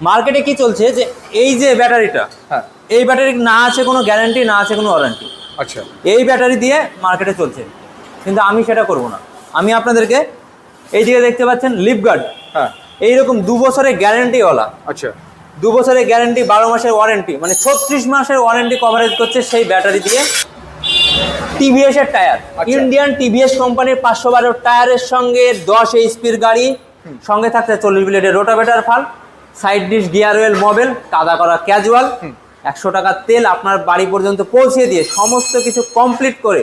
মার্কেটে কি চলছে যে এই যে ব্যাটারিটা, হ্যাঁ, এই ব্যাটারি না আছে কোনো গ্যারান্টি, না আছে কোনো ওয়ারেন্টি। আচ্ছা, এই ব্যাটারি দিয়ে মার্কেটে চলছে, কিন্তু আমি সেটা করব না। আমি আপনাদেরকে এই দিকে দেখতে পাচ্ছেন লিফগার্ড, হ্যাঁ, এইরকম 2 বছরের গ্যারান্টিওয়ালা, আচ্ছা, 2 বছরের গ্যারান্টি, 12 মাসের ওয়ারেন্টি, মানে 36 মাসের ওয়ারেন্টি কভারেজ করছে সেই ব্যাটারি দিয়ে। টিভিএস এর টায়ার, ইন্ডিয়ান টিভিএস কোম্পানির 512 টায়ারের সঙ্গে 10 এইচপির গাড়ি, সঙ্গে থাকছে 40 ব্লেডের রোটাভেটার ফাল, side dish gear well Mobil, কাদা করা ক্যাজুয়াল, 100 টাকার তেল আপনার বাড়ি পর্যন্ত পৌঁছে দিয়ে সমস্ত কিছু কমপ্লিট করে।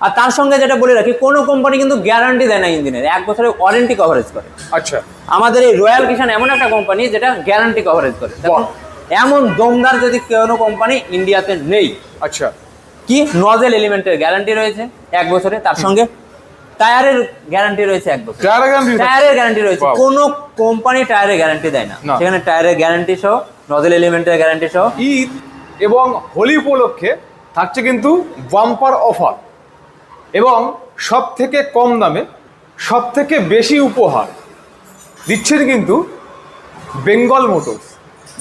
আর তার সঙ্গে যেটা বলে রাখি, কোনো কোম্পানি কিন্তু গ্যারান্টি দেয় না ইঞ্জিনের, 1 বছরের ওয়ারেন্টি কভারেজ করে। আচ্ছা, আমাদের এই রয়্যাল কিষান এমন একটা কোম্পানি যেটা গ্যারান্টি কভারেজ করে। দেখুন, এমন দমদার যদি কোনো কোম্পানি ইন্ডিয়াতে নেই। আচ্ছা, কি নজেল এলিমেন্টের গ্যারান্টি রয়েছে 1 বছরে, তার সঙ্গে টায়ারের গ্যারান্টি রয়েছে 1 বছর। টায়ারের গ্যারান্টি রয়েছে, কোনো কোম্পানি টায়ারের গ্যারান্টি দেয় না, সেখানে টায়ারের গ্যারান্টি সহ, নজেল এলিমেন্টের গ্যারান্টি সহ। ঈদ এবং হোলি উপলক্ষে থাকছে কিন্তু বাম্পার অফার, এবং সব থেকে কম দামে সব থেকে বেশি উপহার দিচ্ছেন কিন্তু বেঙ্গল মোটরস।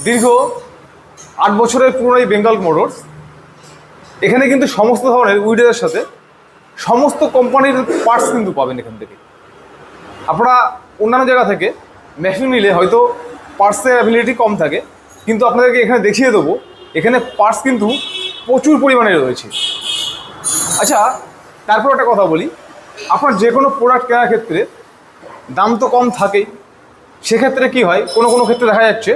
দীর্ঘ 8 বছরের পুরনো এই বেঙ্গল মোটরস, এখানে কিন্তু সমস্ত ধরনের উইডের সাথে সমস্ত কোম্পানির পার্টস কিন্তু পাবেন এখান থেকে। আপনারা অন্যান্য জায়গা থেকে মেশিন নিলে হয়তো পার্টসের অ্যাবিলিটি কম থাকে, কিন্তু আপনাদেরকে এখানে দেখিয়ে দেবো এখানে পার্টস কিন্তু প্রচুর পরিমাণে রয়েছে। আচ্ছা, তারপর একটা কথা বলি, আপনার যে কোনো প্রোডাক্ট কেনার ক্ষেত্রে দাম তো কম থাকেই, সেক্ষেত্রে কি হয়, কোনো কোনো ক্ষেত্রে দেখা যাচ্ছে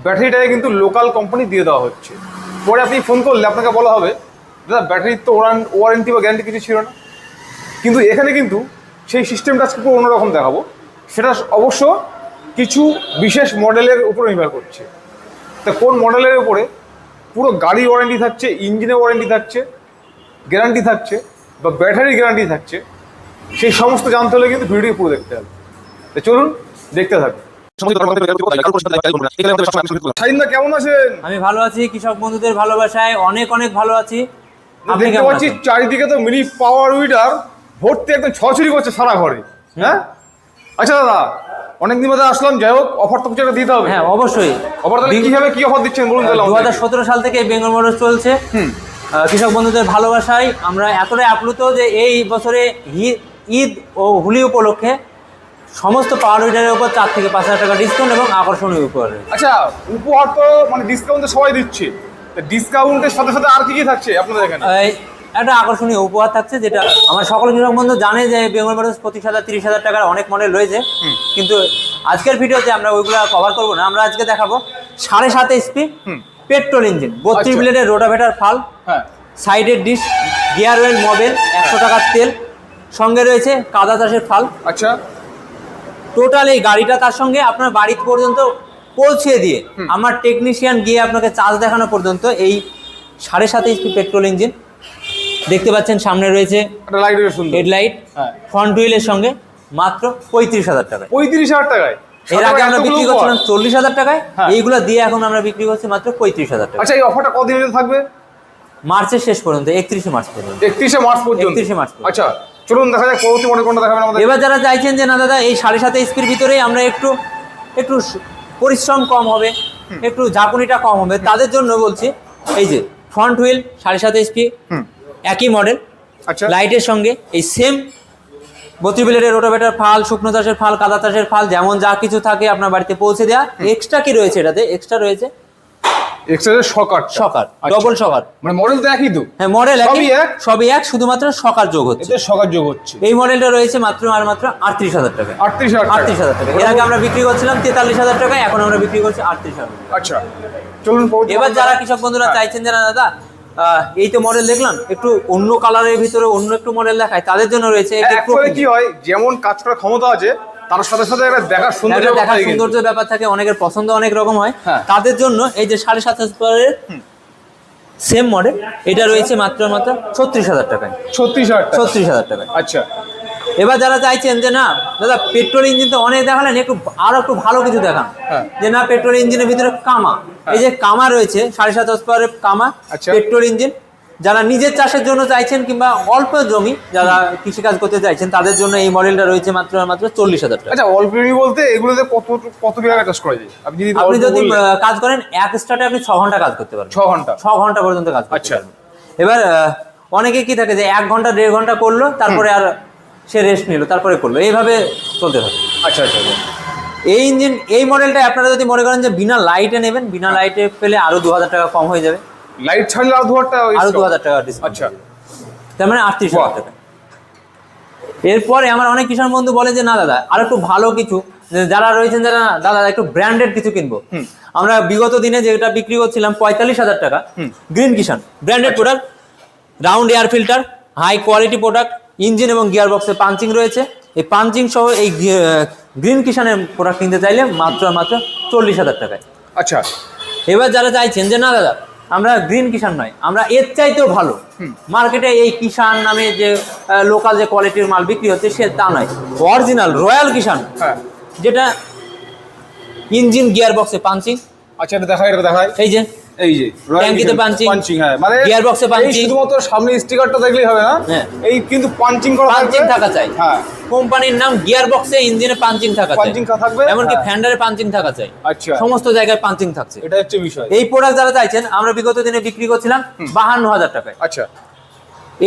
ব্যাটারিটাকে কিন্তু লোকাল কোম্পানি দিয়ে দেওয়া হচ্ছে। পরে আপনি ফোন করলে আপনাকে বলা হবে দাদা ব্যাটারির তো ওয়ারেন্টি বা গ্যারান্টি কিছু ছিল না। কিন্তু এখানে কিন্তু সেই সিস্টেমটা আজকে পুরো অন্যরকম দেখাবো, সেটা অবশ্য কিছু বিশেষ মডেলের উপর নির্ভর করছে। তা কোন মডেলের উপরে পুরো গাড়ি ওয়ারেন্টি থাকছে, ইঞ্জিনের ওয়ারেন্টি থাকছে, গ্যারান্টি থাকছে, বা ব্যাটারি গ্যারান্টি থাকছে, সেই সমস্ত জানতে হলে কিন্তু ভিডিওটি পুরো দেখতে হবে। তো চলুন দেখতে থাকুন। কেমন আছেন? আমি ভালো আছি, কৃষক বন্ধুদের ভালোবাসায় অনেক অনেক ভালো আছি। দেখতে পাচ্ছি চারিদিকে তো মিনি পাওয়ার উইডার ভর্তি, একদম ছড়াছড়ি করছে সারা ঘরে। হ্যাঁ, আচ্ছা দাদা, অনেকদিন বাদে আসলাম, যাই হোক অফার তো কিছু একটা দিতে হবে। হ্যাঁ অবশ্যই। অফার তাহলে কিভাবে কি অফার দিচ্ছেন বলুন। 2017 সাল থেকে বেঙ্গল মোটরস চলছে। কৃষক বন্ধুদের ভালোবাসায় আমরা এতটাই আপ্লুত যে এই বছরে ঈদ ও হোলি উপলক্ষে সমস্ত পাওয়ার উইডারের উপর 4 থেকে 5 হাজার টাকা ডিসকাউন্ট এবং আকর্ষণীয় উপহার। আচ্ছা, উপহার তো মানে ডিসকাউন্ট সবাই দিচ্ছে, ডিসকাউন্টের সাথে সাথে আর কি কি থাকছে আপনাদের এখানে? একটা আকর্ষণীয় উপহার থাকছে, যেটা আমার সকল কৃষক বন্ধু জানে যে বেঙ্গল মোটরস 25,000-30,000 টাকার অনেক মডেল রয়েছে, কিন্তু আজকের ভিডিওতে আমরা ওইগুলো কভার করবো না। আমরা আজকে দেখাবো 7.5 এইচপি পেট্রোল ইঞ্জিন, 32 ব্লেডের রোটাভেটার ফাল, সাইডের ডিশ গিয়ার ওয়েল মোবিল, 100 টাকার তেল, সঙ্গে রয়েছে কাদা চাষের ফাল। আচ্ছা, টোটাল এই গাড়িটা তার সঙ্গে আপনার বাড়ি পর্যন্ত পৌঁছে দিয়ে আমার টেকনিশিয়ান গিয়ে আপনাকে চার্জ দেখানো পর্যন্ত এই 7.5 এইচপি পেট্রোল ইঞ্জিন দেখতে পাচ্ছেন। সামনে রয়েছে হেডলাইট, ফ্রন্ট হুইলের সঙ্গে মাত্র 35,000 টাকায়। 35,000 টাকায়? এর আগে আমরা বিক্রি করছিলাম 40,000 টাকায়, এইগুলো দিয়ে এখন আমরা বিক্রি করছি মাত্র 35,000 টাকা। আচ্ছা, এই অফারটা কতদিন থাকবে? মার্চের শেষ পর্যন্ত, 31 মার্চ পর্যন্ত। 31 মার্চ পর্যন্ত? 31 মার্চ। আচ্ছা, চলুন দেখা যাক পরবর্তী মডেল কোনটা দেখাবেন আমাদের। এবার যারা চাইছেন যে না দাদা এই 7.5 এইচপির ভিতরেই আমরা একটু পরিশ্রম কম হবে, একটু ঝাঁকুনিটা কম হবে, তাদের জন্য বলছি এই যে ফ্রন্ট হুইল 7.5 এইচপি, একই মডেল, আচ্ছা, লাইটের সঙ্গে এই সেম 32 ব্লেডের রোটাভেটার ফাল, শুকনো চাষের ফাল, কাদা চাষের ফাল, যেমন যা কিছু থাকে আপনার বাড়িতে পৌঁছে দেওয়া। এক্সট্রা কি রয়েছে এটাতে? এক্সট্রা রয়েছে শকার, ডবল শকার। মানে মডেল তো একই তো? হ্যাঁ, মডেল সবই এক, শুধুমাত্র শকার যোগ হচ্ছে। শকার যোগ হচ্ছে। এই মডেলটা রয়েছে মাত্র 38,000 টাকা। 38,000 টাকা। এর আগে আমরা বিক্রি করছিলাম 43,000 টাকায়, এখন আমরা বিক্রি করছি 38,000 টাকা। আচ্ছা, চলুন এবার যারা কৃষক বন্ধুরা চাইছেন যে না দাদা এই তো মডেল দেখলাম, একটু অন্য কালারের ভিতরে অন্য একটু মডেল দেখায়, তাদের জন্য রয়েছে কি হয়, যেমন কাজ করার ক্ষমতা আছে তার সাথে সাথে একটা দেখার সৌন্দর্যের ব্যাপার থাকে, অনেকের পছন্দ অনেক রকম হয়। তাদের জন্য এই যে 7.5 সেম মডেল, এটা রয়েছে মাত্র 36,000 টাকায়। 36,000 টাকায়। আচ্ছা, এবার যারা চাইছেন যে না দাদা পেট্রোল ইঞ্জিন তো অনেক দেখালেন, একটু ভালো কিছু দেখান, যে না পেট্রোল ইঞ্জিনের ভিতরে কামা, এই যে কামা রয়েছে 7.5 কামা পেট্রোল ইঞ্জিন, যারা নিজের চাষের জন্য চাইছেন কিংবা অল্প জমি যারা কৃষিকাজ করতে চাইছেন তাদের জন্য এই মডেলটা রয়েছে মাত্র 40,000 টাকা। আচ্ছা, অল্প জমি বলতে এগুলোতে কত বিঘা চাষ করা যায়? আপনি যদি কাজ করেন এক স্টার্টে আপনি 6 ঘন্টা কাজ করতে পারবেন। 6 ঘন্টা পর্যন্ত কাজ করতে আচ্ছা। পারবেন। এবার অনেকে কি থাকে যে 1 ঘন্টা 1.5 ঘন্টা করলো তারপরে আর সে রেস্ট নিল তারপরে করলো, এইভাবে চলতে থাকে। আচ্ছা আচ্ছা। এই ইঞ্জিন এই মডেলটা আপনারা যদি মনে করেন যে বিনা লাইটে নেবেন, বিনা লাইটে পেলে আরো 2,000 টাকা কম হয়ে যাবে। লাইট ছাড়লে আরো 2,000 টাকা, আরো 2,000 টাকা ডিসকাউন্ট। আচ্ছা, তার মানে 38,000 টাকা। এরপরে আমার অনেক কিষাণ বন্ধু বলে যে না দাদা আর একটু ভালো কিছু, যারা রয়েছেন যারা দাদা একটু ব্র্যান্ডেড কিছু কিনবো। আমরা বিগত দিনে যেটা বিক্রি করছিলাম 45,000 টাকা, green Kishan branded product, round air filter, high quality product, engine এবং গিয়ার বক্সে পাঞ্চিং রয়েছে। এই পাঞ্চিং সহ এই গ্রিন কিষাণের প্রোডাক্ট কিনতে চাইলে মাত্র 40,000 টাকায়। আচ্ছা। এবার যারা চাইছেন যে না দাদা আমরা গ্রিন কিষাণ নয়, আমরা এর চাইতেও ভালো, মার্কেটে এই কিষাণ নামে যে লোকাল যে কোয়ালিটির মাল বিক্রি হচ্ছে সে তা নয়, অরিজিনাল রয়্যাল কিষাণ, যেটা ইঞ্জিন গিয়ার বক্সে পাঞ্চিং। আচ্ছা, এটা দেখাই, এই যে ট্যাঙ্কিতে পাঞ্চিং, হ্যাঁ, মানে গিয়ার বক্সে পাঞ্চিং। শুধুমাত্র সামনে স্টিকারটা দেখলেই হবে না, এই কিন্তু পাঞ্চিং থাকা চাই। হ্যাঁ, কোম্পানির নাম গিয়ার বক্সে ইঞ্জিনে পাঞ্চিং থাকা থাকবে, এমনকি ফ্যান্ডারে পাঞ্চিং থাকা চাই। আচ্ছা, সমস্ত জায়গায় পাঞ্চিং থাকছে, এটা হচ্ছে বিষয়। এই প্রোডাক্ট যারা চাইছেন আমরা বিগত দিনে বিক্রি করছিলাম 52,000 টাকায়। আচ্ছা,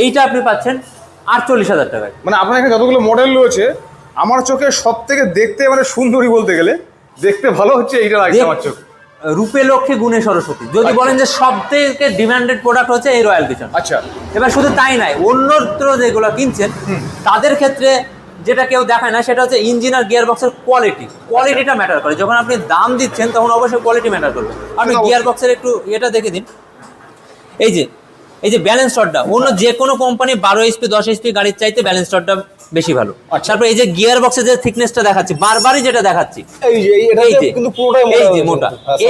এইটা আপনি পাচ্ছেন 48,000 টাকায়। মানে আপনার এখানে যতগুলো মডেল রয়েছে আমার চোখে সব থেকে দেখতে মানে সুন্দরী বলতে গেলে দেখতে ভালো হচ্ছে এইটা লাগছে আমার চোখ। রূপে লক্ষ্যে গুণে সরস্বতী, যদি বলেন যে সব থেকে ডিমান্ডেড প্রোডাক্ট হচ্ছে এই রয়্যাল কিষাণ। আচ্ছা, এবার শুধু তাই নয়, অন্যত্র যেগুলো কিনছেন তাদের ক্ষেত্রে যেটা কেউ দেখায় না সেটা হচ্ছে ইঞ্জিন আর গিয়ার বক্সের কোয়ালিটিটা ম্যাটার করে। যখন আপনি দাম দিচ্ছেন তখন অবশ্যই কোয়ালিটি ম্যাটার করবে। আপনি গিয়ার বক্সের একটু এটা দেখে দিন, এই যে ব্যালেন্স রডটা অন্য যে কোনো কোম্পানি 12 HP 10 HP গাড়ির চাইতে ব্যালেন্স রডটা বেশি ভালো। তারপর এই যে গিয়ার বক্সের যে থিকনেসটা দেখাচ্ছি, বারবারই যেটা দেখাচ্ছি,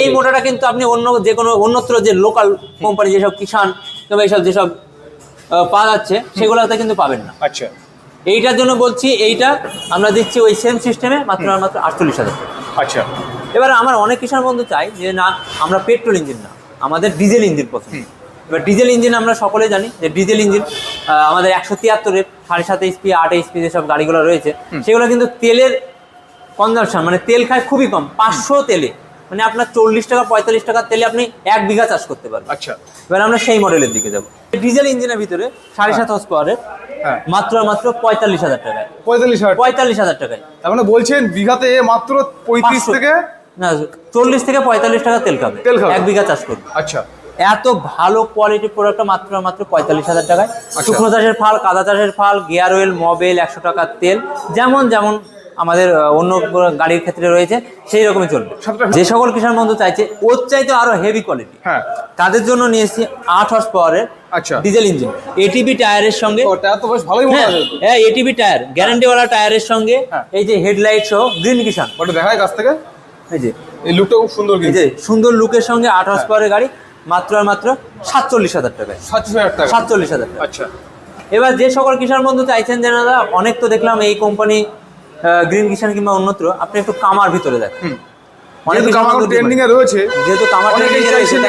এই মোটাটা কিন্তু আপনি অন্য যে কোনো অন্যত্র যে লোকাল কোম্পানি যেসব কিষাণ কিংবা এইসব যেসব পাওয়া যাচ্ছে সেগুলোতে কিন্তু পাবেন না। আচ্ছা, এইটার জন্য বলছি এইটা আমরা দিচ্ছি ওই সেম সিস্টেমে মাত্র 48,000 টাকা। আচ্ছা, এবার আমার অনেক কিষাণ বন্ধু চাই যে না আমরা পেট্রোল ইঞ্জিন না, আমাদের ডিজেল ইঞ্জিন পছন্দ। এবার ডিজেল ইঞ্জিন আমরা সকলে জানি যে ডিজেল ইঞ্জিন আমাদের 173-এর 7.5 HP 8 HP যেসব গাড়িগুলো রয়েছে সেগুলো কিন্তু তেলের কনজাম্পশন মানে তেল খায় খুবই কম, 500 তেলে মানে আপনার 40 টাকা 45 টাকার তেলে আপনি 1 বিঘা চাষ করতে পারবেন। আচ্ছা, এবার আমরা সেই মডেলের দিকে যাবো। ডিজেল ইঞ্জিনের ভিতরে 7.5 হর্স পাওয়ারের মাত্র 45,000 টাকায়। 45,000 টাকায়, তার মানে বলছেন বিঘাতে মাত্র 35 থেকে না 40 থেকে 45 টাকা তেল খাবে 1 বিঘা চাষ করবে। আচ্ছা, এত ভালো কোয়ালিটির প্রোডাক্টটা মাত্র 45,000 টাকায়। শুকনো চাষের ফাল, কাদা চাষের ফাল, গিয়ার অয়েল, মোবিল, 100 টাকার তেল, যেমন আমাদের অন্য গাড়ির ক্ষেত্রে রয়েছে সেই রকমই চলবে। যে সকল কিষাণ বন্ধু চাইছে ওর চাইতে আরো হেভি কোয়ালিটি, তাদের জন্য নিয়ে এসেছি 8 হর্স পাওয়ারের ডিজেল ইঞ্জিন, এটিবি টায়ারের সঙ্গে। হ্যাঁ, এটিবি টায়ার, গ্যারান্টিওয়ালা টায়ারের সঙ্গে এই যে হেডলাইট সহ গ্রিন কিষাণ। ওটা দেখায় কাছ থেকে, এই যে এই লুকটা খুব সুন্দর, এই যে সুন্দর লুকের সঙ্গে 8 হর্স পাওয়ারের গাড়ি মাত্র 47,000 টাকায়। 47,000 টাকা। আচ্ছা, এবার যে সকল কিষাণ বন্ধু চাইছেন যে দাদা অনেক তো দেখলাম এই কোম্পানি গ্রিন কিষাণ কিংবা অন্যত্র, আপনি একটু কামার ভিতরে দেখেন, অনেক ট্রেন্ডিং এ রয়েছে, যেহেতু কামার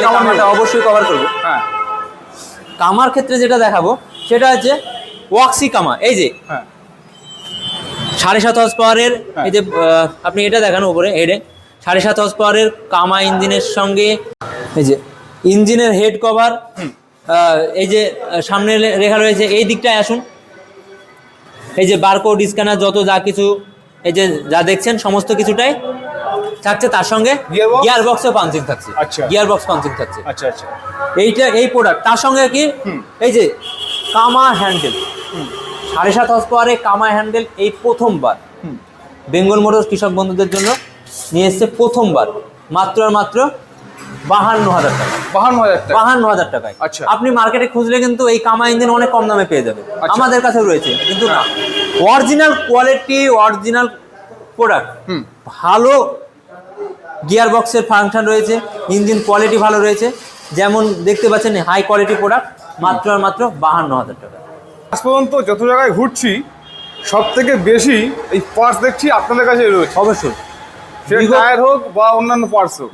কামারটা অবশ্যই কভার করবো। কামার ক্ষেত্রে যেটা দেখাবো সেটা হচ্ছে ওয়াক্সি কামা। এই যে 7.5 হর্স পাওয়ারের, এই যে আপনি এটা দেখান উপরে হেডে 7.5 হর্স পাওয়ারের কামা ইঞ্জিনের সঙ্গে এই যে ইঞ্জিনের হেড কভার, এই যে সামনে রেখা রয়েছে, এই দিকটায় আসুন, এই যে বারকোড স্ক্যানার যত যা কিছু এই যে যা দেখছেন সমস্ত কিছুটাই থাকছে, তার সঙ্গে গিয়ার বক্সও পাঞ্চিং থাকছে। গিয়ার বক্স পাঞ্চিং থাকছে। আচ্ছা আচ্ছা, এইটা এই প্রোডাক্ট তার সঙ্গে কি এই যে কামা হ্যান্ডেল, 7.5 হর্স পাওয়ারে কামা হ্যান্ডেল এই প্রথমবার বেঙ্গল মোটরস কৃষক বন্ধুদের জন্য নিয়ে এসছে, প্রথমবার মাত্র 52,000 টাকা। 52,000 টাকায়। আচ্ছা, আপনি মার্কেটে খুঁজলে কিন্তু এই কামা ইঞ্জিন অনেক কম দামে পেয়ে যাবে, আমাদের কাছেও রয়েছে, কিন্তু না, অরিজিনাল কোয়ালিটি, অরিজিনাল প্রোডাক্ট, ভালো গিয়ার বক্সের ফাংশন রয়েছে, ইঞ্জিন কোয়ালিটি ভালো রয়েছে, যেমন দেখতে পাচ্ছেন হাই কোয়ালিটি প্রোডাক্ট মাত্র 52,000 টাকা। আজ পর্যন্ত যত জায়গায় ঘুরছি সব থেকে বেশি এই পার্টস দেখছি আপনাদের কাছে রয়েছে। অবশ্যই, টায়ার হোক বা অন্যান্য পার্টস হোক।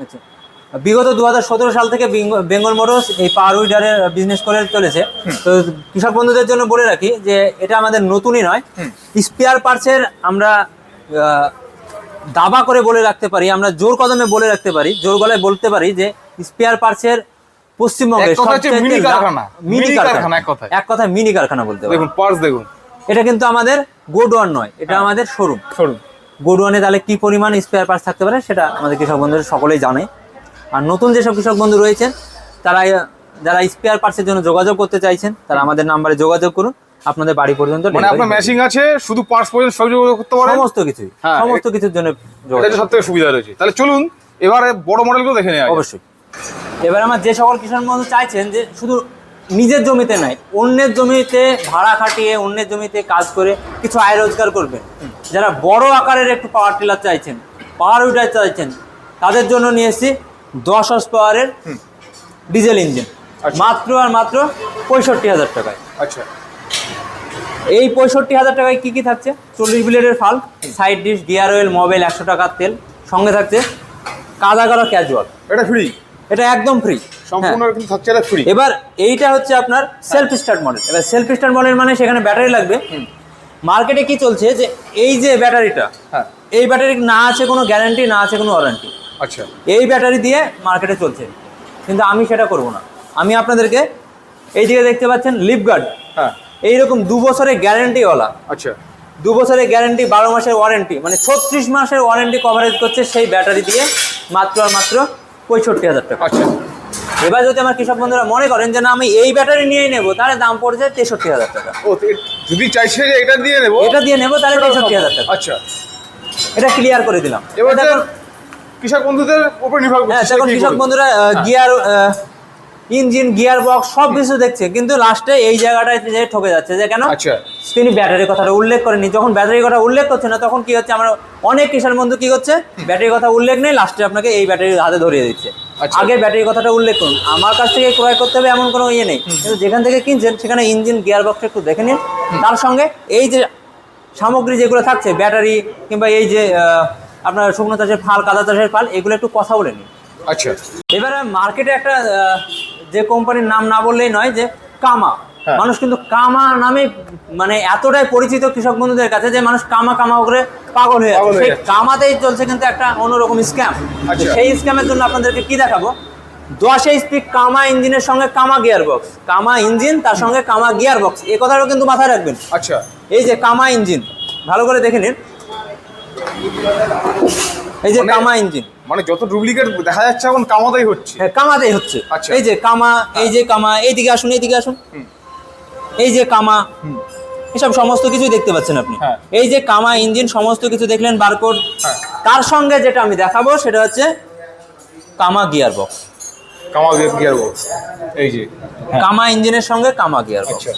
বিগত 2017 সাল থেকে বেঙ্গল মোটরস এই পাওয়ার উইডারের বিজনেস করে চলেছে। তো কৃষক বন্ধুদের জন্য বলে রাখি যে এটা আমাদের নতুনই নয়। স্পেয়ার পার্টসের আমরা দাবা করে বলে রাখতে পারি, আমরা জোর কদমে বলে রাখতে পারি, জোর গলায় বলতে পারি যে স্পেয়ার পার্টসের পশ্চিমবঙ্গের এক কথায় মিনি কারখানা বলতে পারি। দেখুন পার্টস দেখুন, এটা কিন্তু আমাদের গোডওয়ান নয়, এটা আমাদের শোরুম। গোডওয়ানে তাহলে কি পরিমাণ স্পেয়ার পার্টস থাকতে পারে সেটা আমাদের কৃষক বন্ধুরা সকলেই জানে। আর নতুন যেসব কৃষক বন্ধু রয়েছেন তারা যারা স্পেয়ার পার্টসের জন্য যোগাযোগ করতে চাইছেন তারা আমাদের নাম্বারে যোগাযোগ করুন, আপনাদের বাড়ি পর্যন্ত। মানে আপনার ম্যাচিং আছে, শুধু পার্টস পর্যন্ত সব যোগাযোগ করতে পারেন, সমস্ত কিছুর জন্য এটা সবথেকে সুবিধা রয়েছে। তাহলে চলুন এবারে বড় মডেলগুলো দেখে নেওয়া। অবশ্যই। এবার আমার যে সকল কৃষক বন্ধু চাইছেন যে শুধু নিজের জমিতে নাই, অন্যের জমিতে ভাড়া খাটিয়ে অন্যের জমিতে কাজ করে কিছু আয় রোজগার করবেন, যারা বড় আকারের একটু পাওয়ার টিলার চাইছেন, পাওয়ার উইডার চাইছেন, তাদের জন্য নিয়ে এসেছি 10 হর্স পাওয়ারের ডিজেল ইঞ্জিন, মাত্র আর মাত্র 65,000 টাকায়। আচ্ছা, এই 65,000 টাকায় কি কি থাকছে? 40 ব্লেডের ফাল, side dish, gear oil, Mobil, 100 টাকার তেল, সঙ্গে থাকছে কাদা করা ক্যাজুয়াল। এটা ফ্রি, এটা একদম ফ্রি, সম্পূর্ণ কিন্তু থাকছে এটা ফ্রি। এবার এইটা হচ্ছে আপনার সেলফ স্টার্ট মডেল। এবার সেলফ স্টার্ট মডেল মানে সেখানে ব্যাটারি লাগবে। মার্কেটে কি চলছে যে এই যে ব্যাটারিটা, এই ব্যাটারি না আছে কোনো গ্যারান্টি, না আছে কোনো ওয়ারেন্টি। আচ্ছা, এই ব্যাটারি দিয়ে মার্কেটে চলছে, কিন্তু আমি সেটা করব না। আমি আপনাদেরকে এই দিকে দেখতে পাচ্ছেন লিপ গার্ড, এইরকম 2 বছরের গ্যারান্টিওয়ালা। আচ্ছা, 2 বছরের গ্যারান্টি, 12 মাসের ওয়ারেন্টি, মানে 36 মাসের ওয়ারেন্টি কভারেজ করছে সেই ব্যাটারি দিয়ে মাত্র আর মাত্র 65,000 টাকা। আচ্ছা, এবার যদি আমার কৃষক বন্ধুরা মনে করেন যে না আমি এই ব্যাটারি নিয়েই নেবো, তাহলে দাম পড়ছে 63,000 টাকা। ও যদি চাইছে যে এটা দিয়ে নেবো, তাহলে 63,000 টাকা। আচ্ছা, এটা ক্লিয়ার করে দিলাম। এবার কৃষক বন্ধুদের উপর নির্ভর করছে। হ্যাঁ, তখন কৃষক বন্ধুরা গিয়ার, ইঞ্জিন, গিয়ার বক্স সব কিছু দেখছে, কিন্তু লাস্টে এই জায়গাটায় যে ঠকে যাচ্ছে যে কেন? আচ্ছা, তিনি ব্যাটারির কথাটা উল্লেখ করেনি। যখন ব্যাটারির কথা উল্লেখ করছে না, তখন কি হচ্ছে, আমরা অনেক কৃষক বন্ধু কি করছে, ব্যাটারির কথা উল্লেখ নেই, লাস্টে আপনাকে এই ব্যাটারির হাতে ধরিয়ে দিচ্ছে। আগে ব্যাটারির কথাটা উল্লেখ করুন, আমার কাছ থেকে ক্রয় করতে হবে এমন কোনো ইয়ে নেই, কিন্তু যেখান থেকে কিনছেন সেখানে ইঞ্জিন, গিয়ার বক্সটা একটু দেখে নিন। তার সঙ্গে এই যে সামগ্রী যেগুলো থাকছে, ব্যাটারি কিংবা এই যে আপনার শুকনো চাষের ফাল, কাদা চাষের ফাল, এগুলো একটু কথা বলে নিন। আচ্ছা, এবারে মার্কেটে একটা যে কোম্পানির নাম না বললেই নয়, যে কামা, মানুষ কিন্তু কামা নামে মানে এতটাই পরিচিত কৃষক বন্ধুদের কাছে যে মানুষ কামা কামা করে পাগল হয়ে যাচ্ছে। সেই কামাতেই চলছে কিন্তু একটা অন্যরকম স্ক্যাম। সেই স্ক্যামের জন্য আপনাদেরকে কি দেখাবো, 10 HP কামা ইঞ্জিনের সঙ্গে কামা গিয়ার বক্স, কামা ইঞ্জিন তার সঙ্গে কামা গিয়ার বক্স, এই কথাটাও কিন্তু মাথায় রাখবেন। আচ্ছা, এই যে কামা ইঞ্জিন, ভালো করে দেখে নিন, এই যে কামা ইঞ্জিন, মানে যত ডুপ্লিকেট দেখা যাচ্ছে এখন কামাতেই হচ্ছে। হ্যাঁ, কামাতেই হচ্ছে। আচ্ছা, এই যে কামা, এই যে কামা, এইদিকে আসুন, এইদিকে আসুন, এই যে কামা, এসব সমস্ত কিছুই দেখতে পাচ্ছেন আপনি। এই যে কামা ইঞ্জিন, সমস্ত কিছু দেখলেন, বারকোড। তার সঙ্গে যেটা আমি দেখাবো সেটা হচ্ছে কামা গিয়ার বক্স। কামা গিয়ার বক্স, এই যে কামা ইঞ্জিনের সঙ্গে কামা গিয়ার বক্স। আচ্ছা,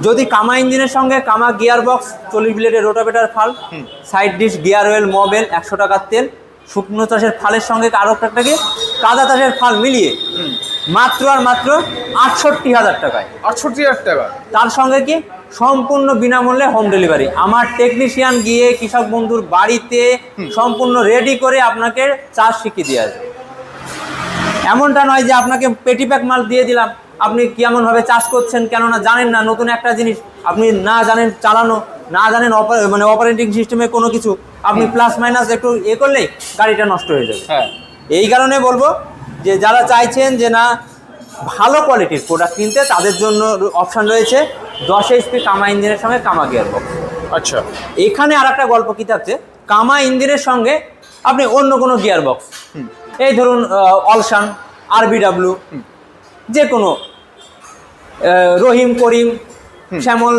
যদি কামা ইঞ্জিনের সঙ্গে কামা গিয়ার বক্স, 40 ব্লেডের রোটাভেটার ফাল, side dish, gear oil, Mobil, 100 টাকার তেল, শুকনো চাষের ফালের সঙ্গে আরো একটাকে কাদা চাষের ফাল মিলিয়ে মাত্র আর মাত্র 68,000 টাকায়। 68,000 টাকা। তার সঙ্গে কি সম্পূর্ণ বিনামূল্যে হোম ডেলিভারি। আমার টেকনিশিয়ান গিয়ে কৃষক বন্ধুর বাড়িতে সম্পূর্ণ রেডি করে আপনাকে চাষ শিখিয়ে দিয়ে আসবে। এমনটা নয় যে আপনাকে পেটি প্যাক মাল দিয়ে দিলাম, আপনি কেমনভাবে চাষ করছেন, কেননা জানেন না, নতুন একটা জিনিস আপনি না জানেন চালানো, না জানেন মানে অপারেটিং সিস্টেমে কোনো কিছু, আপনি প্লাস মাইনাস একটু করলেই গাড়িটা নষ্ট হয়ে যাবে। এই কারণে বলবো যে যারা চাইছেন যে না ভালো কোয়ালিটির প্রোডাক্ট কিনতে, তাদের জন্য অপশান রয়েছে 10 HP কামা ইঞ্জিনের সঙ্গে কামা গিয়ার বক্স। আচ্ছা, এখানে আর একটা গল্প কি থাকছে, কামা ইঞ্জিনের সঙ্গে আপনি অন্য কোনো গিয়ার বক্স, এই ধরুন অলসান, RBW, যে কোনো রহিম, করিম, শ্যামল,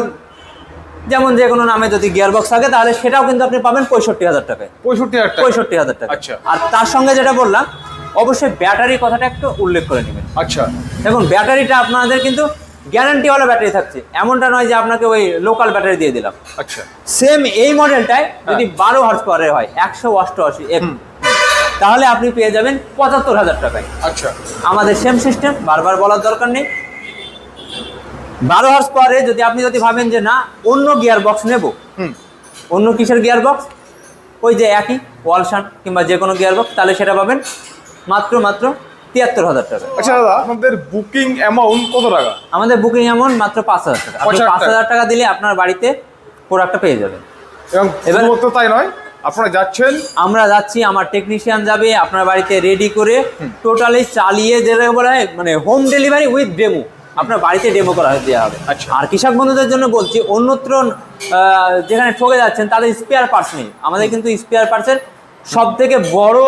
যেমন যে কোনো নামে যদি গিয়ার বক্স থাকে, তাহলে সেটাও কিন্তু আপনি পাবেন 65,000 টাকায়। 65,000 টাকা। আচ্ছা, আর তার সঙ্গে যেটা বললাম, অবশ্যই ব্যাটারির কথাটা একটু উল্লেখ করে নেবেন। আচ্ছা, দেখুন ব্যাটারিটা আপনাদের কিন্তু গ্যারান্টিওয়ালা ব্যাটারি থাকছে, এমনটা নয় যে আপনাকে ওই লোকাল ব্যাটারি দিয়ে দিলাম। আচ্ছা, সেম এই মডেলটায় যদি 12 হর্স পাওয়ারের হয়, 188 তাহলে আপনি পেয়ে যাবেন 75,000 টাকায়। আচ্ছা, আমাদের সেম সিস্টেম, বারবার বলার দরকার নেই। 12 হর্স পাওয়ারে যদি আপনি ভাবেন যে না অন্য গিয়ার বক্স নেব, অন্য কিসের গিয়ার বক্স, ওই যে একই ওয়ালশান কিংবা যে কোনো গিয়ারবক্স, তাহলে সেটা পাবেন মাত্র ৭৩,০০০ টাকা। আচ্ছা দাদা, আপনাদের বুকিং অ্যামাউন্ট কত টাকা? আমাদের বুকিং অ্যামাউন্ট মাত্র ৫,০০০ টাকা। আপনি ৫,০০০ টাকা দিলে আপনার বাড়িতে প্রোডাক্টটা পেয়ে যাবেন। এবং শুধুমাত্র তাই নয়, আপনারা যাচ্ছেন, আমরা যাচ্ছি, আমার টেকনিশিয়ান যাবে আপনার বাড়িতে রেডি করে টোটালি চালিয়ে, যেটা বলা হয় মানে হোম ডেলিভারি উইথ ডেমো, আপনার বাড়িতে ডেমো করা দেওয়া হবে। আচ্ছা। আর কৃষক বন্ধুদের জন্য বলছি, অন্যত্র যেখানে ঠকে যাচ্ছেন তাদের স্পেয়ার পার্টস নেই, আমাদের কিন্তু স্পেয়ার পার্টসের সব থেকে বড়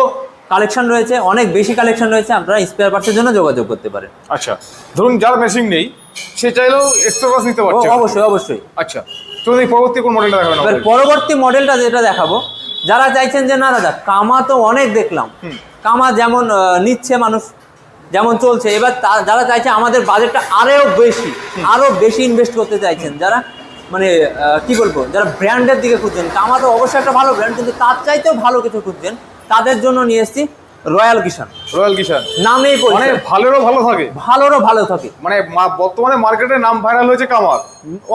কালেকশন রয়েছে, অনেক বেশি কালেকশন রয়েছে, আপনারা স্পেয়ার পার্টসের জন্য যোগাযোগ করতে পারেন। আচ্ছা, ধরুন যার মেশিন নেই সে চাইলেও এক্সট্রা পার্টস নিতে পারছে? অবশ্যই অবশ্যই। আচ্ছা, তো এই পরবর্তী কোন মডেলটা দেখাবেন? এবার পরবর্তী মডেলটা যেটা দেখাবো, যারা চাইছেন যে না দাদা কামা তো অনেক দেখলাম, কামা যেমন নিচ্ছে মানুষ, যেমন চলছে, এবার যারা চাইছে আমাদের বাজেটটা আরো বেশি ইনভেস্ট করতে চাইছেন, যারা মানে কি বলবো, যারা ব্র্যান্ডের দিকে খুঁজছেন, কামা তো অবশ্যই একটা ভালো ব্র্যান্ড, কিন্তু তার চাইতেও ভালো কিছু খুঁজছেন, তাদের জন্য নিয়ে এসেছি রয়্যাল কিষান। রয়্যাল কিষান নামেই মানে ভালোরও ভালো থাকে, ভালোরও ভালো থাকে, মানে বর্তমানে মার্কেটে নাম ভাইরাল হয়েছে কামার।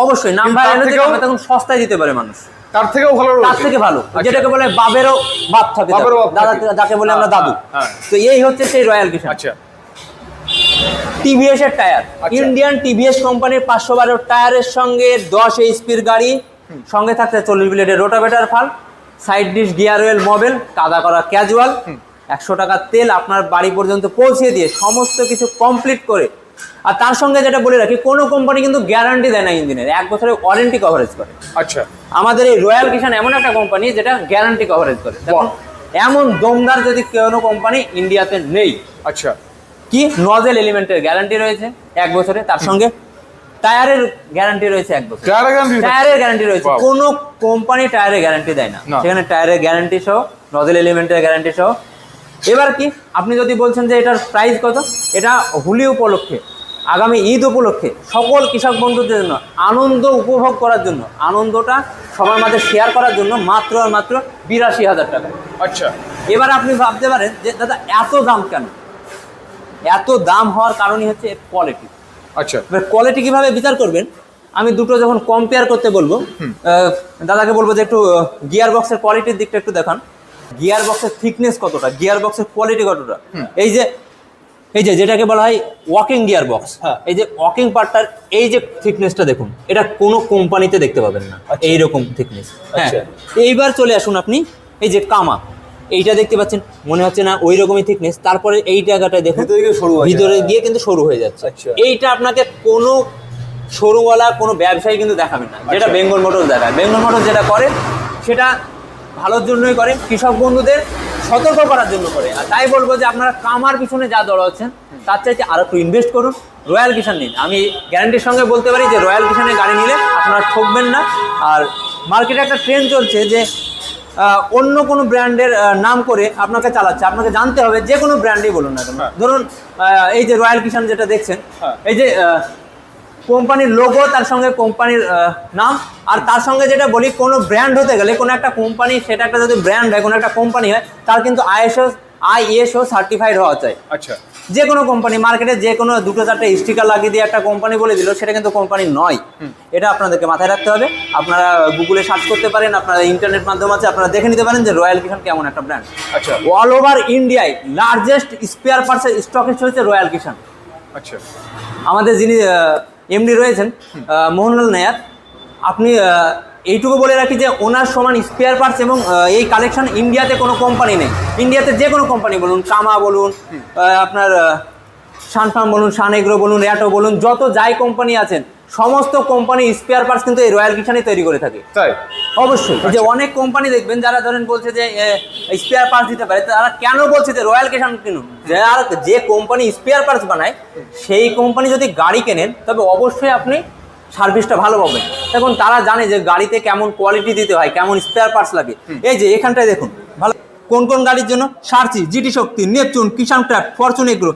অবশ্যই নাম ভাইরাল হয়েছে, তখন সস্তায় দিতে পারে মানুষ, তার থেকেও ভালো, তার থেকে ভালো, যেটাকে বলে বাবেরও বাপ থাকে, দাদা যাকে বলে আমরা দাদু। তো এই হচ্ছে সেই রয়্যাল কিষান। আচ্ছা, টিভিএস এর টায়ার, ইন্ডিয়ান টিভিএস কোম্পানির 512 টায়ারের সঙ্গে 10 এইচপির গাড়ি, সঙ্গে থাকছে 40 ব্লেডের রোটাভেটার ফাল, side dish gear well Mobil, কাদা করা ক্যাজুয়াল, 100 টাকার তেল আপনার বাড়ি পর্যন্ত পৌঁছে দিয়ে সমস্ত কিছু কমপ্লিট করে। আর তার সঙ্গে যেটা বলে রাখি, কোনো কোম্পানি কিন্তু গ্যারান্টি দেয় না ইঞ্জিনের, 1 বছরের ওয়ারেন্টি কভারেজ করে। আচ্ছা, আমাদের এই রয়্যাল কিষান এমন একটা কোম্পানি যেটা গ্যারান্টি কভারেজ করে। দেখুন এমন দমদার যদি কোনো কোম্পানি ইন্ডিয়াতে নেই। আচ্ছা, কি নজেল এলিমেন্টের গ্যারান্টি রয়েছে 1 বছরে, তার সঙ্গে টায়ারের গ্যারান্টি রয়েছে 1 বছর, টায়ারের গ্যারান্টি রয়েছে। কোনো কোম্পানি টায়ারের গ্যারান্টি দেয় না, সেখানে টায়ারের গ্যারান্টি সহ, নজেল এলিমেন্টের গ্যারান্টি সহ। এবার কি আপনি যদি বলছেন যে এটার প্রাইস কত, এটা হোলি উপলক্ষে, আগামী ঈদ উপলক্ষে সকল কৃষক বন্ধুদের জন্য আনন্দ উপভোগ করার জন্য, আনন্দটা সবার মাঝে শেয়ার করার জন্য মাত্র আর মাত্র ৮২,০০০ টাকা। আচ্ছা, এবার আপনি ভাবতে পারেন যে দাদা এত দাম কেন? এত দাম হওয়ার কারণই হচ্ছে এর কোয়ালিটি। আচ্ছা, এবার কোয়ালিটি কিভাবে বিচার করবেন, আমি দুটো যখন কম্পেয়ার করতে বলবো, দাদাকে বলবো যে একটু গিয়ার বক্সের কোয়ালিটির দিকটা একটু দেখান, গিয়ার বক্সের থিকনেস কতটা, গিয়ার বক্সের কোয়ালিটি কতটা। এই যে যেটাকে বলা হয় ওয়াকিং গিয়ার বক্স, এই যে ওয়াকিং পার্টটার এই যে থিকনেসটা দেখুন, এটা কোনো কোম্পানিতে দেখতে পাবেন না এইরকম থিকনেস। হ্যাঁ, এইবার চলে আসুন আপনি, এই যে কামা, এইটা দেখতে পাচ্ছেন, মনে হচ্ছে না ওই রকমই থিকনেস, তারপরে এই জায়গাটায় দেখুন ভিতরে গিয়ে কিন্তু সরু হয়ে যাচ্ছে। এইটা আপনাকে কোনো সরুওয়ালা কোনো ব্যবসায়ী কিন্তু দেখাবেন না, যেটা বেঙ্গল মোটরস দেখায়। বেঙ্গল মোটরস যেটা করে সেটা ভালোর জন্যই করে, কৃষক বন্ধুদের সতর্ক করার জন্য করে। আর তাই বলবো যে আপনারা কামার পিছনে যা দৌড়াচ্ছেন তার চাইতে আরো একটু ইনভেস্ট করুন, রয়্যাল কিষান নিন। আমি গ্যারান্টির সঙ্গে বলতে পারি যে রয়্যাল কিষানের গাড়ি নিলে আপনারা ঠকবেন না। আর মার্কেটে একটা ট্রেন্ড চলছে যে অন্য কোনো ব্র্যান্ডের নাম করে আপনাকে চালাচ্ছে, আপনাকে জানতে হবে যে কোনো ব্র্যান্ডই বলুন না কেন। ধরুন এই যে রয়্যাল কিষান যেটা দেখছেন, এই যে কোম্পানির লোগো, তার সঙ্গে কোম্পানির নাম, আর তার সঙ্গে যেটা বলি, কোনো ব্র্যান্ড হতে গেলে কোনো একটা কোম্পানি, সেটা একটা যদি ব্র্যান্ড হয়, কোনো একটা কোম্পানি হয়, তার কিন্তু আইএসও সার্টিফাইড হওয়া চাই। আচ্ছা, যে কোনো কোম্পানি মার্কেটে যে কোনো 2-4টে স্টিকার লাগিয়ে দিয়ে একটা কোম্পানি বলে দিল, সেটা কিন্তু কোম্পানি নয়। এটা আপনাদেরকে মাথায় রাখতে হবে। আপনারা গুগলে সার্চ করতে পারেন, আপনারা ইন্টারনেট মাধ্যম আছে, আপনারা দেখে নিতে পারেন যে রয়্যাল কিষান কেমন একটা ব্র্যান্ড। আচ্ছা, অল ওভার ইন্ডিয়ায় লার্জেস্ট স্পেয়ার পার্টসের স্টকেজ হচ্ছে রয়্যাল কিষান। আচ্ছা, আমাদের যিনি এমডি রয়েছেন মোহনলাল নায়ার, আপনি এইটুকু বলে রাখি যে ওনার সমান স্পেয়ার পার্টস এবং এই কালেকশন ইন্ডিয়াতে কোনো কোম্পানি নেই। ইন্ডিয়াতে যে কোনো কোম্পানি বলুন, কামা বলুন, আপনার সানফার্ম বলুন, সানএগ্রো বলুন, র্যাটো বলুন, যত যাই কোম্পানি আছেন, সমস্ত কোম্পানি স্পেয়ার পার্টস কিন্তু এই রয়্যাল কিষানই তৈরি করে থাকে। তাই অবশ্যই। যে অনেক কোম্পানি দেখবেন যারা ধরেন বলছে যে স্পেয়ার পার্টস দিতে পারে, তারা কেন বলছে যে রয়্যাল কিষান কিনুন? যে কোম্পানি স্পেয়ার পার্টস বানায় সেই কোম্পানি যদি গাড়ি কেনেন, তবে অবশ্যই আপনি সার্ভিসটা ভালো পাবেন। দেখুন তারা জানে যে গাড়িতে কেমন কোয়ালিটি দিতে হয়, কেমন স্পেয়ার পার্টস লাগে। এই যে এখানটায় দেখুন ভালো কোন কোন গাড়ির জন্য, সার্চি, জিটি শক্তি, নেপচুন, কিষান ট্র্যাক, ফরচুন এগ্রো,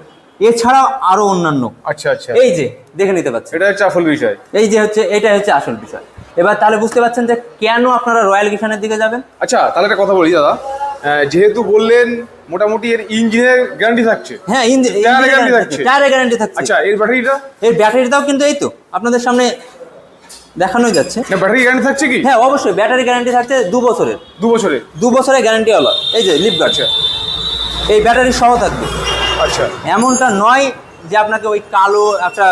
এছাড়াও আরো অন্যান্য। আচ্ছা, আচ্ছা, এই যে দেখে নিতে পাচ্ছেন, এটা হচ্ছে আসল বিষয়। এই যে হচ্ছে, এটা হচ্ছে আসল বিষয়। এবার তাহলে বুঝতে পারছেন যে কেন আপনারা রয়্যাল কিষানের দিকে যাবেন। আচ্ছা, তাহলে একটা কথা বলি দাদা, যেহেতু বললেন মোটামুটি এর ইঞ্জিনের গ্যারান্টি থাকছে, হ্যাঁ টায়ারের গ্যারান্টি থাকছে। আচ্ছা, এর ব্যাটারিটা, এর ব্যাটারিটাও কিন্তু এই তো আপনাদের সামনে দেখানোই যাচ্ছে। না ব্যাটারি গ্যারান্টি থাকছে কি? হ্যাঁ অবশ্যই ব্যাটারি গ্যারান্টি থাকছে 2 বছরের। 2 বছরের? 2 বছরের গ্যারান্টি হলো এই যে লিপ গার্ড, এই ব্যাটারি সহ থাকবে। আচ্ছা, এমনটা নয় যে আপনাকে ওই কালো একটা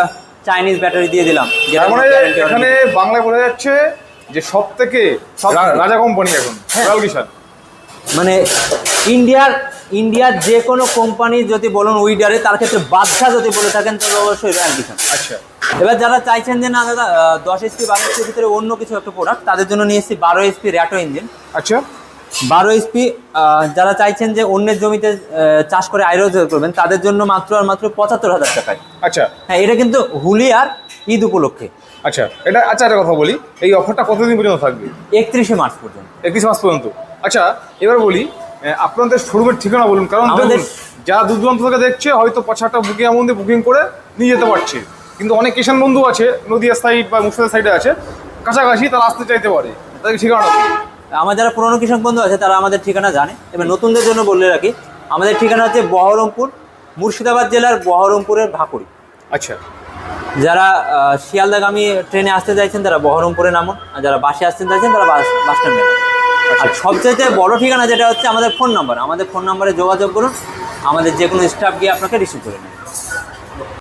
চাইনিজ ব্যাটারি দিয়ে দিলাম। তার মানে এখানে বাংলায় বলা যাচ্ছে যে সব থেকে রাজা কোম্পানি এখন রয়্যাল কিষান। মানে ইন্ডিয়ার যে কোনো কোম্পানি যদি বলুন উইডারে, তার ক্ষেত্রে বাদশা যদি বলে থাকেন তবে অবশ্যই রয়্যাল কিষান। আচ্ছা, এবার যারা চাইছেন যে না দাদা 10 HP 12 HP ভিতরে অন্য কিছু একটা প্রোডাক্ট, তাদের জন্য নিয়ে এসেছি 12 HP র্যাটো ইঞ্জিন। আচ্ছা, 12 HP যারা চাইছেন যে অন্যের জমিতে চাষ করে আয় রোজগার করবেন, তাদের জন্য মাত্র আর মাত্র 75,000 টাকায়। আচ্ছা, হ্যাঁ এটা কিন্তু হুলি আর ঈদ উপলক্ষে। আচ্ছা, এটা আচ্ছা একটা কথা বলি, এই অফারটা কতদিন পর্যন্ত থাকবে? 31শে মার্চ পর্যন্ত। 31 মাস পর্যন্ত। আচ্ছা, এবার বলি আপনাদের শোরুমের ঠিকানা বলুন, কারণ আমাদের যারা দূর দূরান্ত থেকে দেখছে হয়তো 5-6টা বুকিং অ্যামাউন্টে বুকিং করে নিয়ে যেতে পারছে, কিন্তু অনেক কিষান বন্ধু আছে নদিয়া সাইড বা মুর্শিদাবাদ সাইডে আছে কাছাকাছি, তারা আসতে চাইতে পারে, তাদের ঠিকানাটা বলুন। আমার যারা পুরনো কৃষক বন্ধু আছে তারা আমাদের ঠিকানা জানে। এবার নতুনদের জন্য বলে রাখি, আমাদের ঠিকানা হচ্ছে বহরমপুর, মুর্শিদাবাদ জেলার বহরমপুরের ভাকুড়ি। আচ্ছা, যারা শিয়ালদাগামী ট্রেনে আসতে চাইছেন তারা বহরমপুরে নামুন, আর যারা বাসে আসতে চাইছেন তারা বাস স্ট্যান্ডে নামুন। আর সবচেয়ে বড় ঠিকানা যেটা হচ্ছে আমাদের ফোন নাম্বার, আমাদের ফোন নাম্বারে যোগাযোগ করুন, আমাদের যে কোনো স্টাফ গিয়ে আপনাকে রিসিভ করে নেবে।